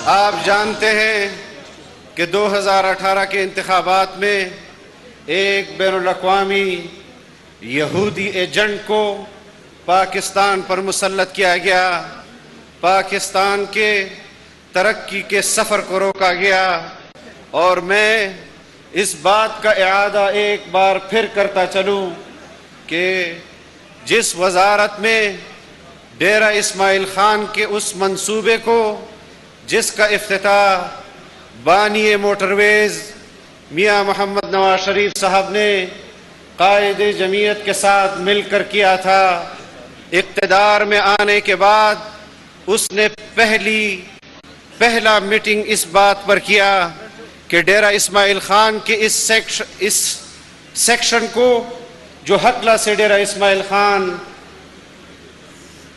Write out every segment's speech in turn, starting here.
آپ جانتے ہیں کہ 2018 کے انتخابات میں ایک بین الاقوامی یہودی ایجنٹ کو پاکستان پر مسلط کیا گیا، پاکستان کے ترقی کے سفر کو روکا گیا، اور میں اس بات کا اعادہ ایک بار پھر کرتا چلوں کہ جس وزارت میں ڈیرہ اسماعیل خان کے اس منصوبے کو جس کا افتتاح بانی موٹر ویز میاں محمد نواز شریف صاحب نے قائد جمعیت کے ساتھ مل کر کیا تھا، اقتدار میں آنے کے بعد اس نے پہلا میٹنگ اس بات پر کیا کہ ڈیرہ اسماعیل خان کے اس سیکشن کو جو حقلہ سے ڈیرہ اسماعیل خان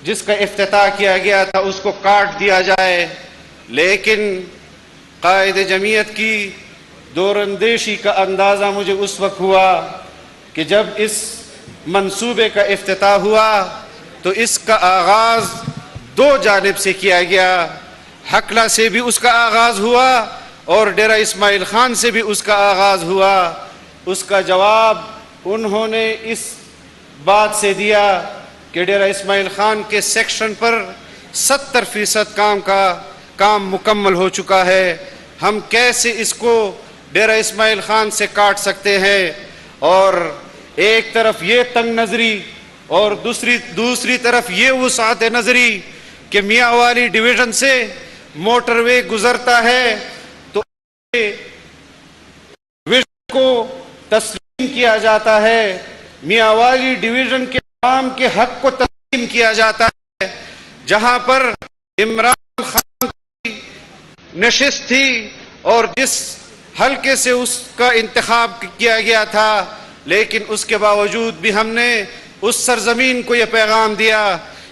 جس کا افتتاح کیا گیا تھا اس کو کاٹ دیا جائے۔ لیکن قائد جمعیت کی دوراندیشی کا اندازہ مجھے اس وقت ہوا کہ جب اس منصوبے کا افتتاح ہوا تو اس کا آغاز دو جانب سے کیا گیا، حقلہ سے بھی اس کا آغاز ہوا اور ڈیرہ اسماعیل خان سے بھی اس کا آغاز ہوا۔ اس کا جواب انہوں نے اس بات سے دیا کہ ڈیرہ اسماعیل خان کے سیکشن پر 70% کام مکمل ہو چکا ہے، ہم کیسے اس کو ڈیرہ اسماعیل خان سے کاٹ سکتے ہیں۔ اور ایک طرف یہ تنگ نظری اور دوسری طرف یہ وسعت نظری کہ میاں والی ڈویژن سے موٹر وے گزرتا ہے تو ڈویژن کو تسلیم کیا جاتا ہے، میاں والی ڈویژن کے عوام کے حق کو تسلیم کیا جاتا ہے۔ جہاں پر عمران خان کی نشست تھی اور جس حلقے سے اس کا انتخاب کیا گیا تھا، لیکن اس کے باوجود بھی ہم نے اس سرزمین کو یہ پیغام دیا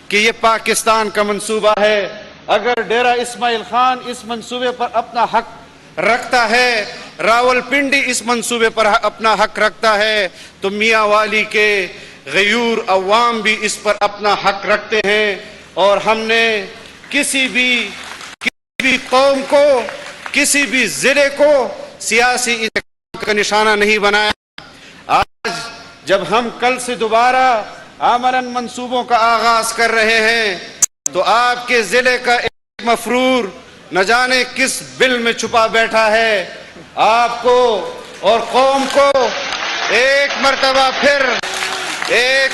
کہ یہ پاکستان کا منصوبہ ہے، اگر ڈیرہ اسماعیل خان اس منصوبے پر اپنا حق رکھتا ہے، راول پنڈی اس منصوبے پر اپنا حق رکھتا ہے، تو میاں والی کے غیور عوام بھی اس پر اپنا حق رکھتے ہیں۔ اور ہم نے کسی بھی قوم کو، کسی بھی ضلع کو سیاسی انتخاب کا نشانہ نہیں بنایا۔ آج جب ہم کل سے دوبارہ عملاً منصوبوں کا آغاز کر رہے ہیں تو آپ کے ضلع کا ایک مفرور نہ جانے کس بل میں چھپا بیٹھا ہے، آپ کو اور قوم کو ایک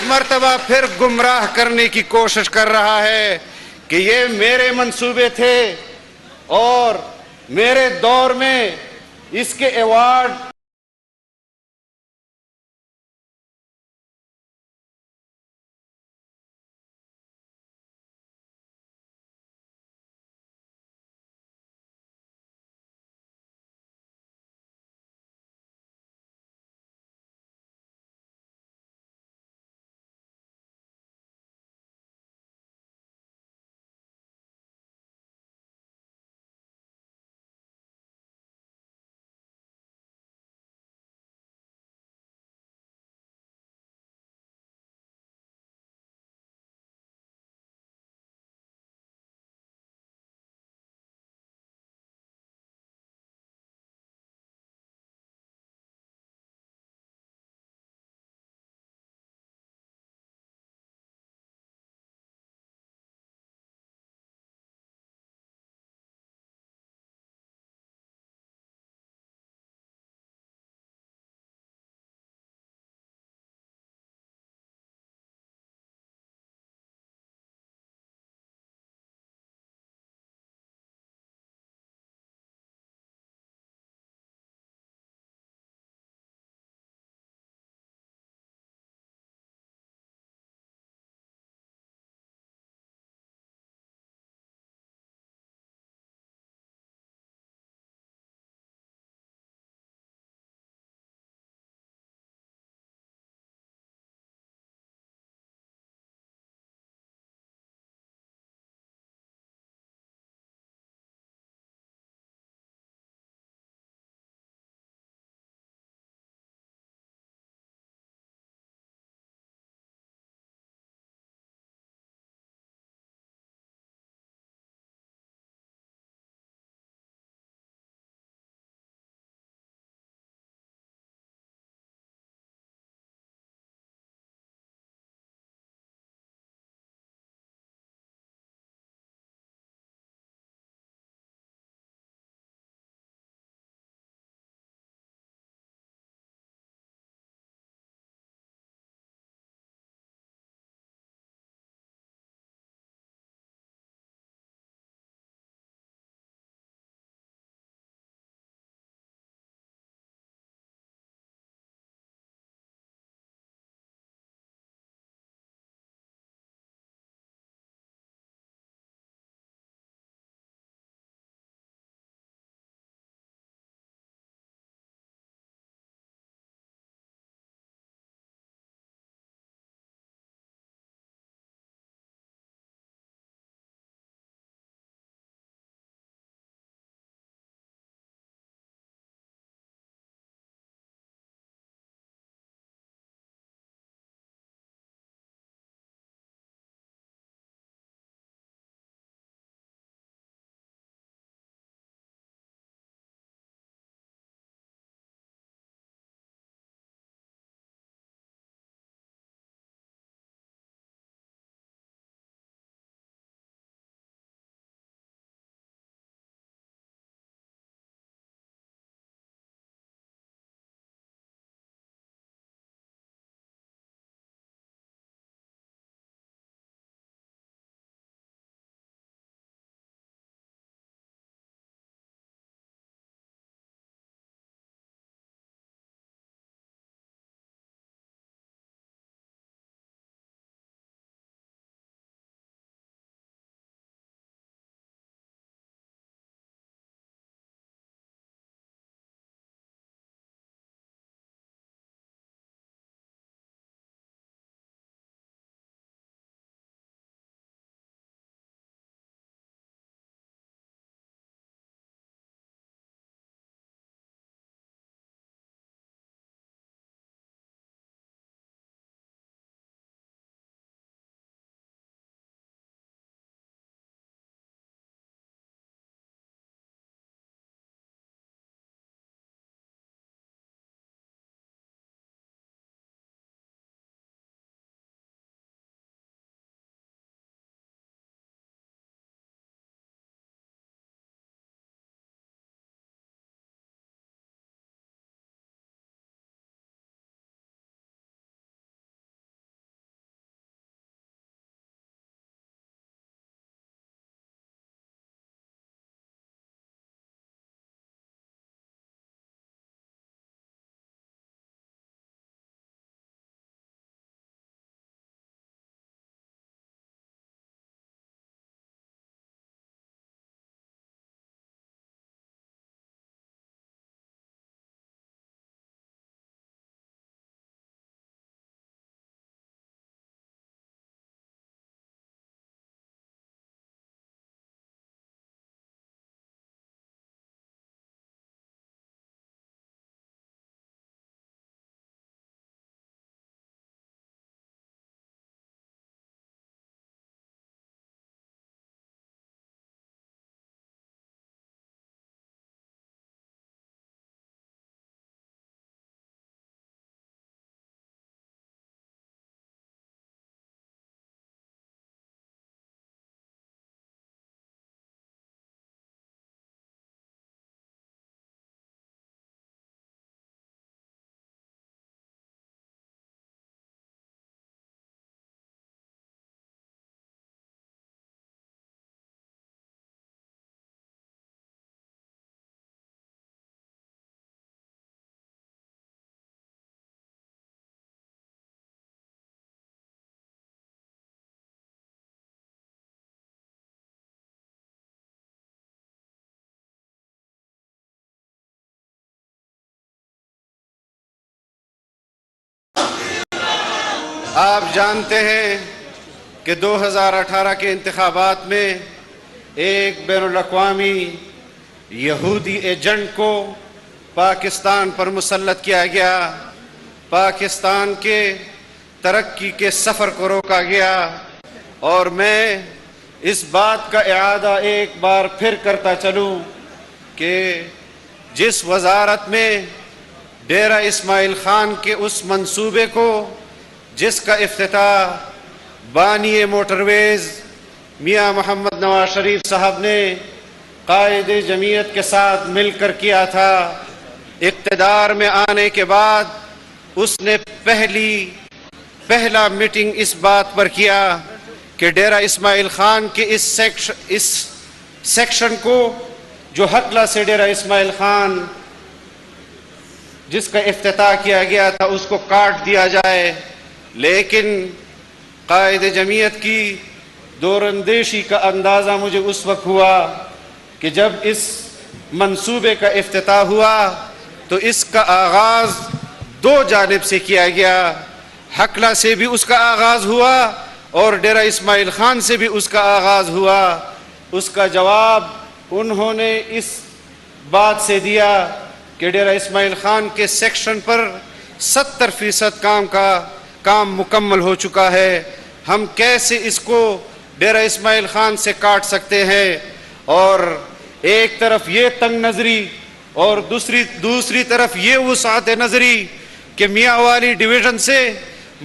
مرتبہ پھر گمراہ کرنے کی کوشش کر رہا ہے کہ یہ میرے منصوبے تھے اور میرے دور میں اس کے ایوارڈ آپ جانتے ہیں کہ 2018 کے انتخابات میں ایک بین الاقوامی یہودی ایجنٹ کو پاکستان پر مسلط کیا گیا، پاکستان کے ترقی کے سفر کو روکا گیا، اور میں اس بات کا اعادہ ایک بار پھر کرتا چلوں کہ جس وزارت میں ڈیرہ اسماعیل خان کے اس منصوبے کو جس کا افتتاح بانی موٹر ویز میاں محمد نواز شریف صاحب نے قائد جمعیت کے ساتھ مل کر کیا تھا، اقتدار میں آنے کے بعد اس نے پہلا میٹنگ اس بات پر کیا کہ ڈیرہ اسماعیل خان کے اس سیکشن کو جو حقلہ سے ڈیرہ اسماعیل خان جس کا افتتاح کیا گیا تھا اس کو کاٹ دیا جائے، لیکن قائد جمعیت کی دوراندیشی کا اندازہ مجھے اس وقت ہوا کہ جب اس منصوبے کا افتتاح ہوا تو اس کا آغاز دو جانب سے کیا گیا، حقلہ سے بھی اس کا آغاز ہوا اور ڈیرہ اسماعیل خان سے بھی اس کا آغاز ہوا۔ اس کا جواب انہوں نے اس بات سے دیا کہ ڈیرہ اسماعیل خان کے سیکشن پر 70% کام مکمل ہو چکا ہے، ہم کیسے اس کو ڈیرہ اسماعیل خان سے کاٹ سکتے ہیں؟ اور ایک طرف یہ تنگ نظری اور دوسری طرف یہ وسعت نظری کہ میاں والی ڈویژن سے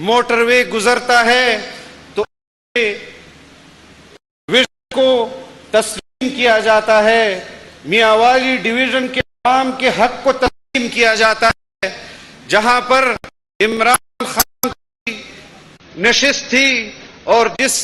موٹر وے گزرتا ہے تو ڈویژن کو تسلیم کیا جاتا ہے، میاں والی ڈویژن کے عوام کے حق کو تسلیم کیا جاتا ہے۔ جہاں پر عمران خان کی نشست تھی اور جس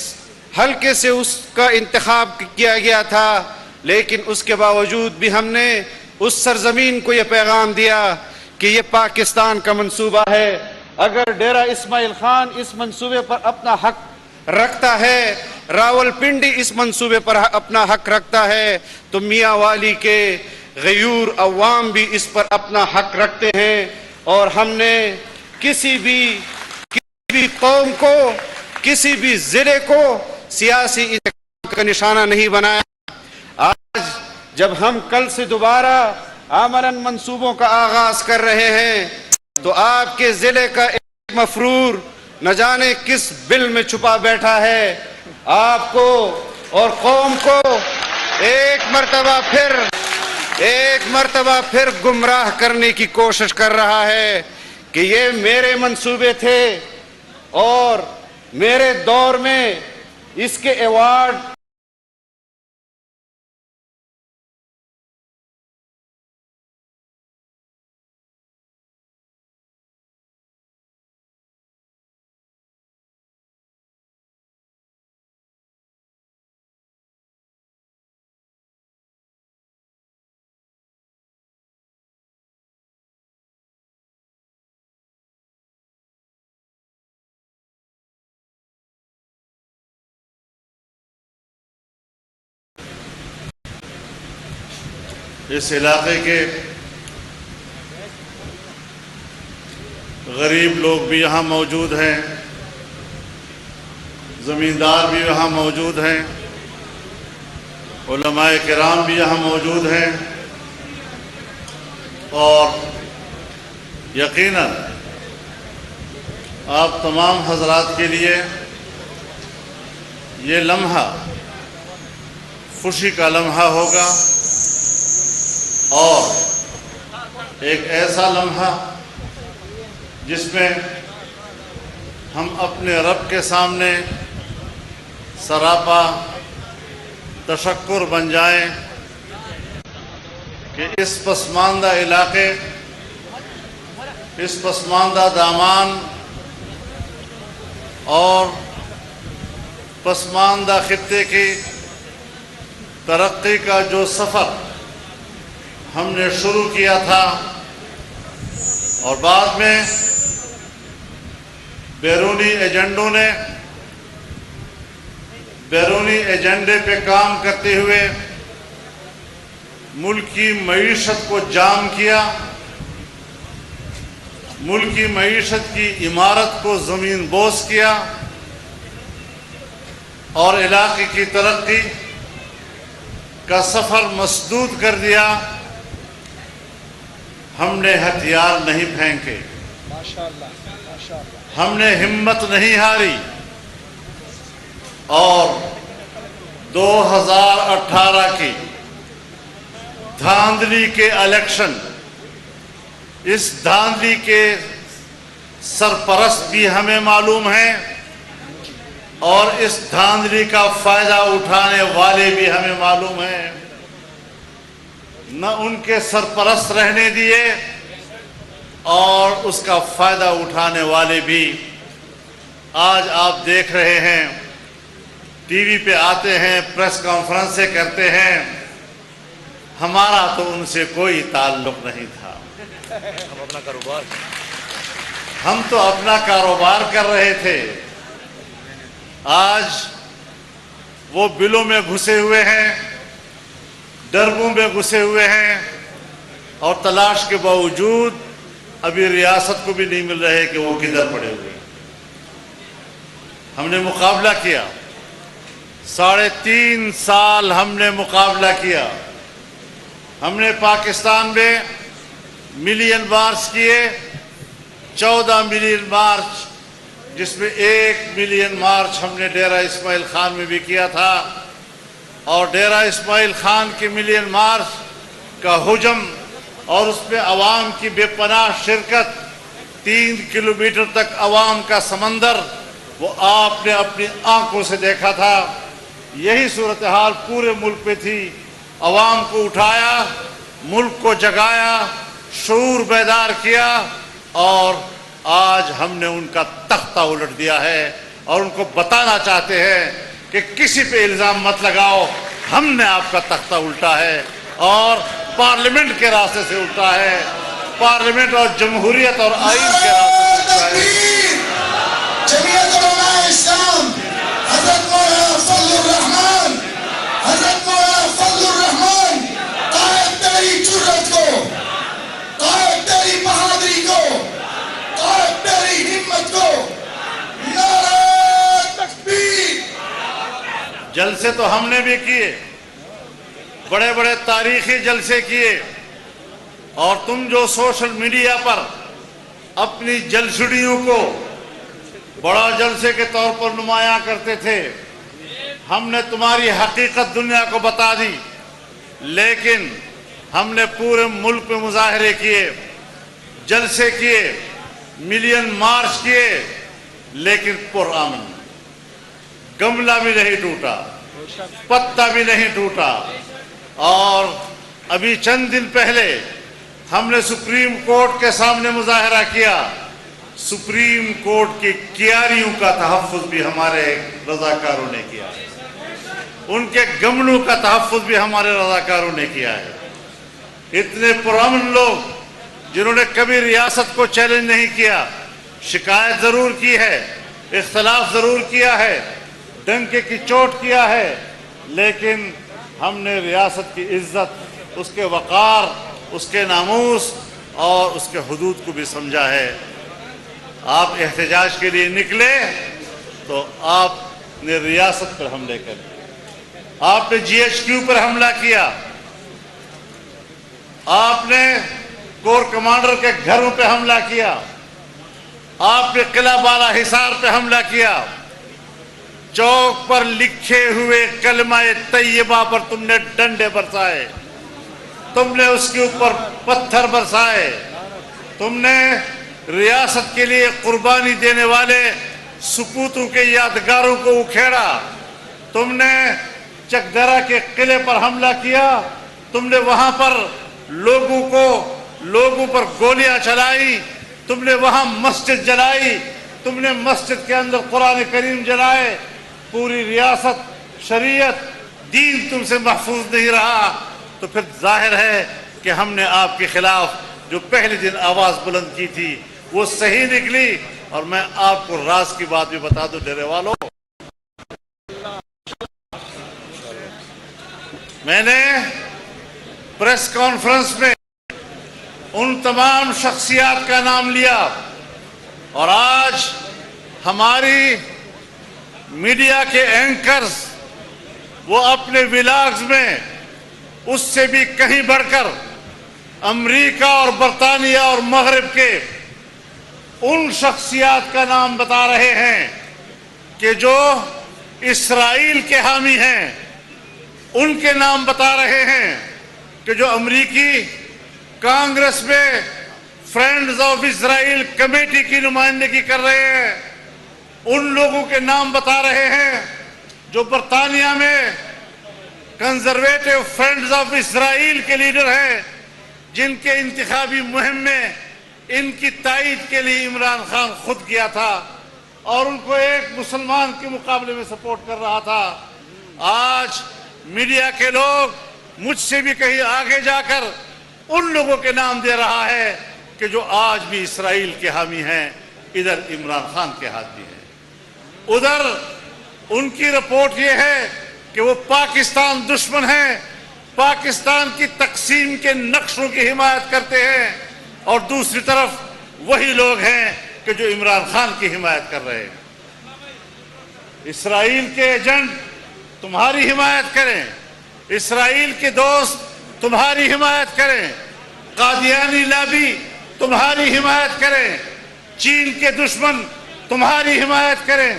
حلقے سے اس کا انتخاب کیا گیا تھا، لیکن اس کے باوجود بھی ہم نے اس سرزمین کو یہ پیغام دیا کہ یہ پاکستان کا منصوبہ ہے، اگر ڈیرہ اسماعیل خان اس منصوبے پر اپنا حق رکھتا ہے، راول پنڈی اس منصوبے پر اپنا حق رکھتا ہے، تو میاں والی کے غیور عوام بھی اس پر اپنا حق رکھتے ہیں۔ اور ہم نے کسی بھی قوم کو، کسی بھی ضلع کو سیاسی انتخاب کا نشانہ نہیں بنایا۔ آج جب ہم کل سے دوبارہ عملاً منصوبوں کا آغاز کر رہے ہیں تو آپ کے ضلع کا ایک مفرور نہ جانے کس بل میں چھپا بیٹھا ہے، آپ کو اور قوم کو ایک مرتبہ پھر گمراہ کرنے کی کوشش کر رہا ہے کہ یہ میرے منصوبے تھے اور میرے دور میں اس کے ایوارڈ اس علاقے کے غریب لوگ بھی یہاں موجود ہیں، زمیندار بھی یہاں موجود ہیں، علماء کرام بھی یہاں موجود ہیں، اور یقیناً آپ تمام حضرات کے لیے یہ لمحہ خوشی کا لمحہ ہوگا اور ایک ایسا لمحہ جس میں ہم اپنے رب کے سامنے سراپا تشکر بن جائیں کہ اس پسماندہ علاقے، اس پسماندہ دامان اور پسماندہ خطے کی ترقی کا جو سفر ہم نے شروع کیا تھا اور بعد میں بیرونی ایجنڈے پہ کام کرتے ہوئے ملک کی معیشت کو جام کیا، ملکی معیشت کی عمارت کو زمین بوس کیا اور علاقے کی ترقی کا سفر مسدود کر دیا، ہم نے ہتھیار نہیں پھینکے، ہم نے ہمت نہیں ہاری، اور 2018 کی دھاندلی کے الیکشن، اس دھاندلی کے سرپرست بھی ہمیں معلوم ہیں اور اس دھاندلی کا فائدہ اٹھانے والے بھی ہمیں معلوم ہیں۔ نہ ان کے سرپرست رہنے دیے اور اس کا فائدہ اٹھانے والے بھی۔ آج آپ دیکھ رہے ہیں، ٹی وی پہ آتے ہیں، پریس کانفرنسیں کرتے ہیں، ہمارا تو ان سے کوئی تعلق نہیں تھا، ہم تو اپنا کاروبار کر رہے تھے۔ آج وہ بلوں میں گھسے ہوئے ہیں، ڈربوں میں گھسے ہوئے ہیں، اور تلاش کے باوجود ابھی ریاست کو بھی نہیں مل رہے کہ وہ کدھر پڑے ہوئے ہیں۔ ہم نے مقابلہ کیا، 3.5 سال ہم نے مقابلہ کیا۔ ہم نے پاکستان میں ملین مارچ کیے، 14 ملین مارچ، جس میں 1 ملین مارچ ہم نے ڈیرہ اسماعیل خان میں بھی کیا تھا، اور ڈیرہ اسماعیل خان کی ملین مارچ کا حجم اور اس میں عوام کی بے پناہ شرکت، 3 کلومیٹر تک عوام کا سمندر، وہ آپ نے اپنی آنکھوں سے دیکھا تھا۔ یہی صورتحال پورے ملک پہ تھی۔ عوام کو اٹھایا، ملک کو جگایا، شعور بیدار کیا، اور آج ہم نے ان کا تختہ الٹ دیا ہے اور ان کو بتانا چاہتے ہیں کہ کسی پہ الزام مت لگاؤ، ہم نے آپ کا تختہ الٹا ہے اور پارلیمنٹ کے راستے سے الٹا ہے، پارلیمنٹ اور جمہوریت اور آئین کے راستے سے الٹا ہے۔ جمعیت علماء اسلام، حضرت مولانا فضل الرحمان، حضرت مولانا فضل الرحمان، قائد تیری جرت کو، قائد تیری بہادری کو، قائد تیری ہمت کو، نعرہ تکبیر۔ جلسے تو ہم نے بھی کیے، بڑے بڑے تاریخی جلسے کیے، اور تم جو سوشل میڈیا پر اپنی جلسڑیوں کو بڑا جلسے کے طور پر نمایاں کرتے تھے، ہم نے تمہاری حقیقت دنیا کو بتا دی، لیکن ہم نے پورے ملک میں مظاہرے کیے، جلسے کیے، ملین مارچ کیے، لیکن پرامن، گملہ بھی نہیں ٹوٹا، پتا بھی نہیں ٹوٹا۔ اور ابھی چند دن پہلے ہم نے سپریم کورٹ کے سامنے مظاہرہ کیا، سپریم کورٹ کی کیاریوں کا تحفظ بھی ہمارے رضاکاروں نے کیا ہے، ان کے گملوں کا تحفظ بھی ہمارے رضاکاروں نے کیا ہے۔ اتنے پرامن لوگ جنہوں نے کبھی ریاست کو چیلنج نہیں کیا، شکایت ضرور کی ہے، اختلاف ضرور کیا ہے، ڈنکے کی چوٹ کیا ہے، لیکن ہم نے ریاست کی عزت، اس کے وقار، اس کے ناموس اور اس کے حدود کو بھی سمجھا ہے۔ آپ احتجاج کے لیے نکلے تو آپ نے ریاست پر حملے کر دیے، آپ نے جی ایچ کیو پر حملہ کیا، آپ نے کور کمانڈر کے گھروں پہ حملہ کیا، آپ نے قلعہ بالا حصار پہ حملہ کیا، چوک پر لکھے ہوئے کلمہ طیبہ پر تم نے ڈنڈے برسائے، تم نے اس کے اوپر پتھر برسائے، تم نے ریاست کے لیے قربانی دینے والے سپوتوں کے یادگاروں کو اکھیڑا، تم نے چکدرہ کے قلعے پر حملہ کیا، تم نے وہاں پر لوگوں پر گولیاں چلائی، تم نے وہاں مسجد جلائی، تم نے مسجد کے اندر قرآن کریم جلائے، پوری ریاست، شریعت، دین تم سے محفوظ نہیں رہا، تو پھر ظاہر ہے کہ ہم نے آپ کے خلاف جو پہلے دن آواز بلند کی تھی وہ صحیح نکلی۔ اور میں آپ کو راز کی بات بھی بتا دوں ڈیرے والوں، میں نے پریس کانفرنس میں ان تمام شخصیات کا نام لیا، اور آج ہماری میڈیا کے اینکرز وہ اپنے ولاگز میں اس سے بھی کہیں بڑھ کر امریکہ اور برطانیہ اور مغرب کے ان شخصیات کا نام بتا رہے ہیں کہ جو اسرائیل کے حامی ہیں، ان کے نام بتا رہے ہیں کہ جو امریکی کانگریس میں فرینڈز آف اسرائیل کمیٹی کی نمائندگی کر رہے ہیں، ان لوگوں کے نام بتا رہے ہیں جو برطانیہ میں کنزرویٹو فرینڈز آف اسرائیل کے لیڈر ہیں، جن کے انتخابی مہم میں ان کی تائید کے لیے عمران خان خود گیا تھا اور ان کو ایک مسلمان کے مقابلے میں سپورٹ کر رہا تھا۔ آج میڈیا کے لوگ مجھ سے بھی کہیں آگے جا کر ان لوگوں کے نام دے رہا ہے کہ جو آج بھی اسرائیل کے حامی ہیں، ادھر عمران خان کے حامی ہیں۔ ادھر ان کی رپورٹ یہ ہے کہ وہ پاکستان دشمن ہیں، پاکستان کی تقسیم کے نقشوں کی حمایت کرتے ہیں، اور دوسری طرف وہی لوگ ہیں کہ جو عمران خان کی حمایت کر رہے ہیں۔ اسرائیل کے ایجنٹ تمہاری حمایت کریں، اسرائیل کے دوست تمہاری حمایت کریں، قادیانی لابی تمہاری حمایت کریں، چین کے دشمن تمہاری حمایت کریں،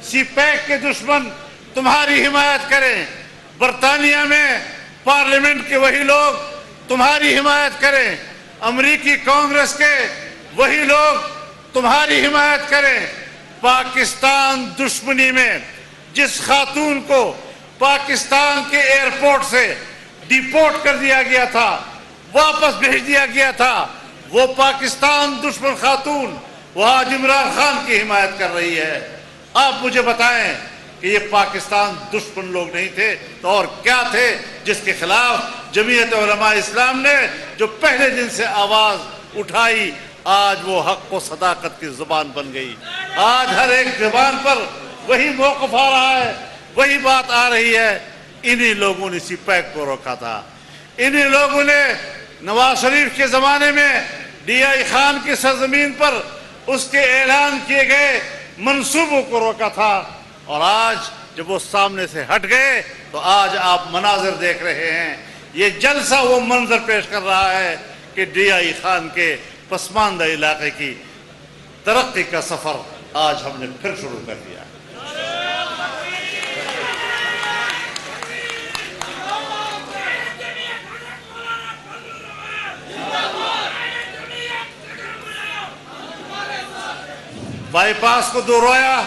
سی پیک کے دشمن تمہاری حمایت کریں، برطانیہ میں پارلیمنٹ کے وہی لوگ تمہاری حمایت کریں، امریکی کانگریس کے وہی لوگ تمہاری حمایت کریں۔ پاکستان دشمنی میں جس خاتون کو پاکستان کے ایئرپورٹ سے ڈیپورٹ کر دیا گیا تھا، واپس بھیج دیا گیا تھا، وہ پاکستان دشمن خاتون وہ آج عمران خان کی حمایت کر رہی ہے۔ آپ مجھے بتائیں کہ یہ پاکستان دشمن لوگ نہیں تھے تو اور کیا تھے جس کے خلاف جمعیت علماء اسلام نے جو پہلے دن سے آواز اٹھائی، آج وہ حق و صداقت کی زبان بن گئی۔ آج ہر ایک زبان پر وہی موقف آ رہا ہے، وہی بات آ رہی ہے۔ انہی لوگوں نے سی پیک کو روکا تھا، انہی لوگوں نے نواز شریف کے زمانے میں ڈی آئی خان کی سرزمین پر اس کے اعلان کیے گئے منصوبوں کو روکا تھا، اور آج جب وہ سامنے سے ہٹ گئے تو آج آپ مناظر دیکھ رہے ہیں۔ یہ جلسہ وہ منظر پیش کر رہا ہے کہ ڈی آئی خان کے پسماندہ علاقے کی ترقی کا سفر آج ہم نے پھر شروع کر دیا۔ بائی پاس کو دورویا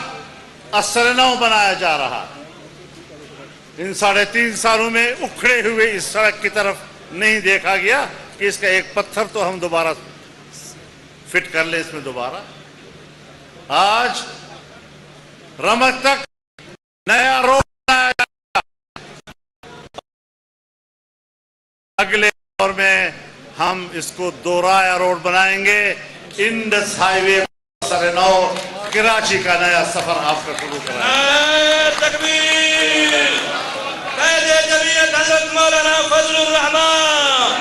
اثر نو بنایا جا رہا۔ ان 3.5 سالوں میں اکھڑے ہوئے اس سڑک کی طرف نہیں دیکھا گیا کہ اس کا ایک پتھر تو ہم دوبارہ فٹ کر لیں اس میں دوبارہ۔ آج رمک تک نیا روڈ بنایا جا رہا، اگلے دور میں ہم اس کو دورایا روڈ بنائیں گے۔ انڈس ہائی وے نو کراچی کا نیا سفر آپ کا شروع کرائیں۔ تکبیر! قائد جمعیت حضرت مولانا فضل الرحمان،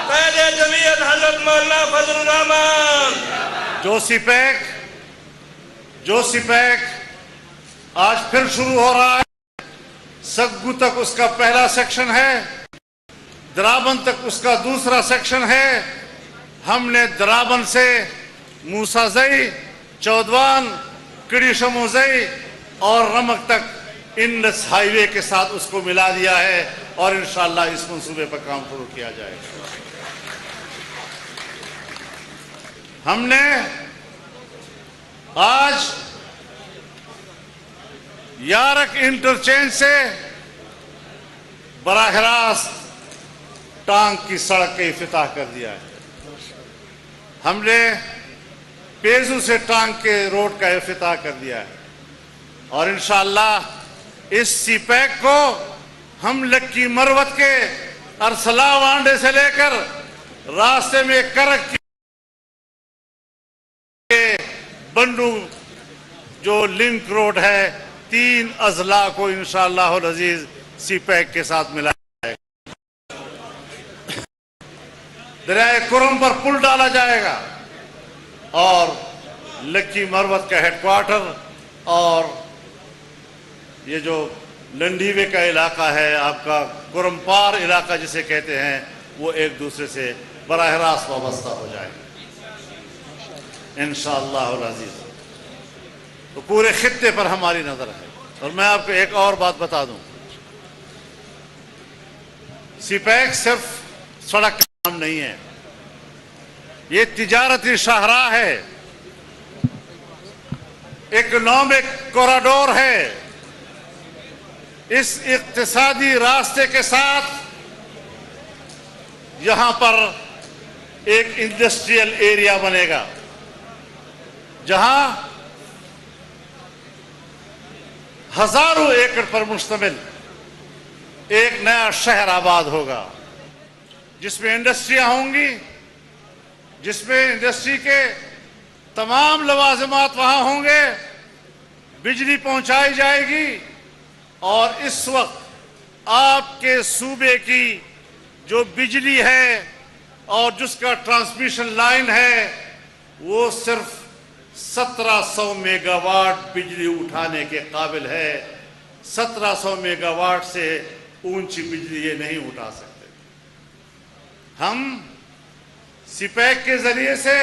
قائد جمعیت حضرت مولانا فضل الرحمان۔ جو سی پیک آج پھر شروع ہو رہا ہے۔ سگو تک اس کا پہلا سیکشن ہے، درابن تک اس کا دوسرا سیکشن ہے۔ ہم نے درابن سے موسیٰ زئی، چودوان، کڑی شموزئی اور رمک تک انڈس ہائی وے کے ساتھ اس کو ملا دیا ہے، اور انشاءاللہ اس منصوبے پر کام شروع کیا جائے گا۔ ہم نے آج یارک انٹرچینج سے براہ راست ٹانک کی سڑک کا افتتاح کر دیا ہے۔ ہم نے پیزو سے ٹانک کے روڈ کا افتتاح کر دیا ہے، اور انشاءاللہ اس سی پیک کو ہم لکی مروت کے ارسلا وانڈے سے لے کر راستے میں کرک کی بنڈو جو لنک روڈ ہے، 3 اضلاع کو انشاءاللہ العزیز سی پیک کے ساتھ ملا جائے گا۔ دریائے کرم پر پل ڈالا جائے گا اور لکی مروت کا ہیڈ کوارٹر اور یہ جو لنڈیوے کا علاقہ ہے آپ کا کرم پار علاقہ جسے کہتے ہیں وہ ایک دوسرے سے براہ راست وابستہ ہو جائے انشاءاللہ العزیز. تو پورے خطے پر ہماری نظر ہے. اور میں آپ کو ایک اور بات بتا دوں، سی پیک صرف سڑک کا نام نہیں ہے، یہ تجارتی شاہراہ ہے، اکنامک کوریڈور ہے. اس اقتصادی راستے کے ساتھ یہاں پر ایک انڈسٹریل ایریا بنے گا جہاں ہزاروں ایکڑ پر مشتمل ایک نیا شہر آباد ہوگا، جس میں انڈسٹریاں ہوں گی، جس میں انڈسٹری کے تمام لوازمات وہاں ہوں گے، بجلی پہنچائی جائے گی. اور اس وقت آپ کے صوبے کی جو بجلی ہے اور جس کا ٹرانسمیشن لائن ہے وہ صرف 1700 میگا واٹ بجلی اٹھانے کے قابل ہے. 1700 میگا واٹ سے اونچی بجلی یہ نہیں اٹھا سکتے. ہم سی پیک کے ذریعے سے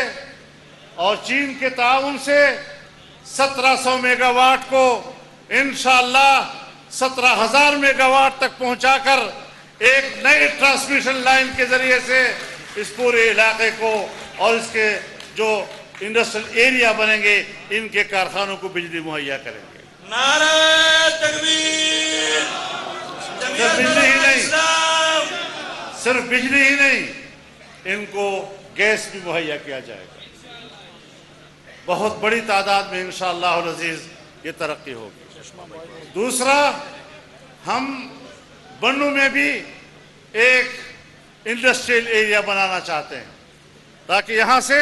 اور چین کے تعاون سے 1700 میگا واٹ کو انشاءاللہ 17,000 میگا واٹ تک پہنچا کر ایک نئے ٹرانسمیشن لائن کے ذریعے سے اس پورے علاقے کو اور اس کے جو انڈسٹریل ایریا بنیں گے ان کے کارخانوں کو بجلی مہیا کریں گے. نعرہ تکبیر! صرف بجلی ہی نہیں، صرف بجلی ہی نہیں، ان کو گیس بھی مہیا کیا جائے گا. بہت بڑی تعداد میں انشاءاللہ العزیز یہ ترقی ہوگی. دوسرا، ہم بنو میں بھی ایک انڈسٹریل ایریا بنانا چاہتے ہیں تاکہ یہاں سے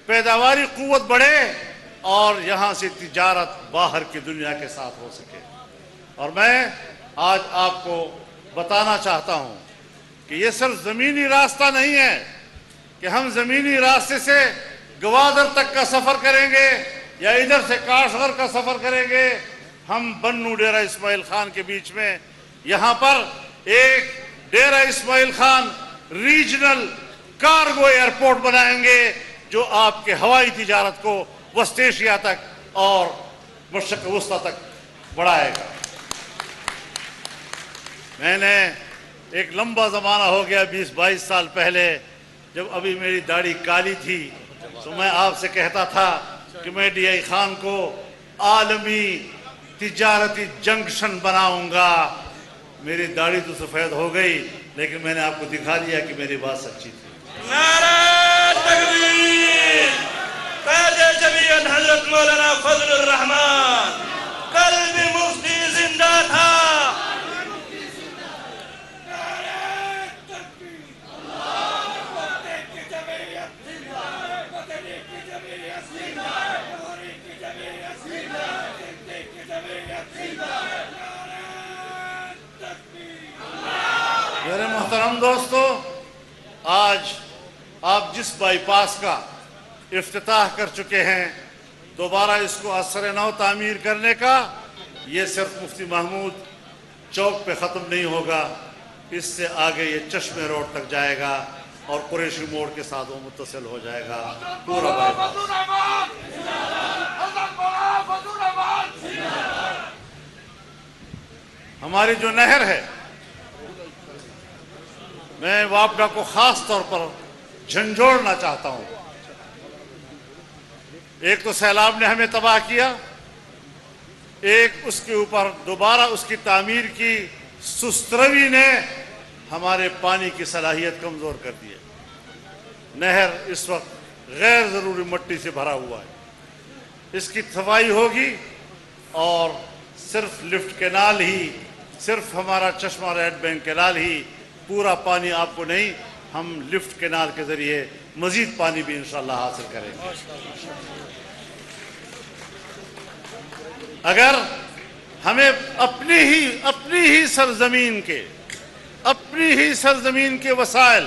پیداواری قوت بڑھے اور یہاں سے تجارت باہر کی دنیا کے ساتھ ہو سکے. اور میں آج آپ کو بتانا چاہتا ہوں کہ یہ صرف زمینی راستہ نہیں ہے کہ ہم زمینی راستے سے گوادر تک کا سفر کریں گے یا ادھر سے کاشغر کا سفر کریں گے. ہم بنو ڈیرہ اسماعیل خان کے بیچ میں یہاں پر ایک Dera Ismail Khan regional cargo airport بنائیں گے جو آپ کے ہوائی تجارت کو وسط ایشیا تک اور مشرق وسطی تک بڑھائے گا. میں نے ایک لمبا زمانہ ہو گیا 20-22 سال پہلے جب ابھی میری داڑھی کالی تھی تو میں آپ سے کہتا تھا کہ میں ڈی آئی خان کو عالمی تجارتی جنکشن بناؤں گا. میری داڑھی تو سفید ہو گئی لیکن میں نے آپ کو دکھا دیا کہ میری بات سچی تھی. نعرہ تکبیر! قائد جمعیت حضرت مولانا فضل الرحمان کل بھی مفتی زندہ تھا. میرے محترم دوستو، آج آپ جس بائی پاس کا افتتاح کر چکے ہیں، دوبارہ اس کو اثر نو تعمیر کرنے کا یہ صرف مفتی محمود چوک پہ ختم نہیں ہوگا. اس سے آگے یہ چشمے روڈ تک جائے گا اور قریشی موڑ کے ساتھ وہ متصل ہو جائے گا پورا بائی پاس. ہماری جو نہر ہے، میں واپڈا کو خاص طور پر جھنجھوڑنا چاہتا ہوں. ایک تو سیلاب نے ہمیں تباہ کیا، ایک اس کے اوپر دوبارہ اس کی تعمیر کی سست روی نے ہمارے پانی کی صلاحیت کمزور کر دی ہے. نہر اس وقت غیر ضروری مٹی سے بھرا ہوا ہے. اس کی صفائی ہوگی اور صرف لفٹ کینال ہی، صرف ہمارا چشمہ ریڈ بینک کینال ہی پورا پانی آپ کو نہیں، ہم لفٹ کینال کے ذریعے مزید پانی بھی انشاءاللہ حاصل کریں گے. اگر ہمیں اپنی ہی سرزمین کے وسائل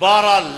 12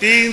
3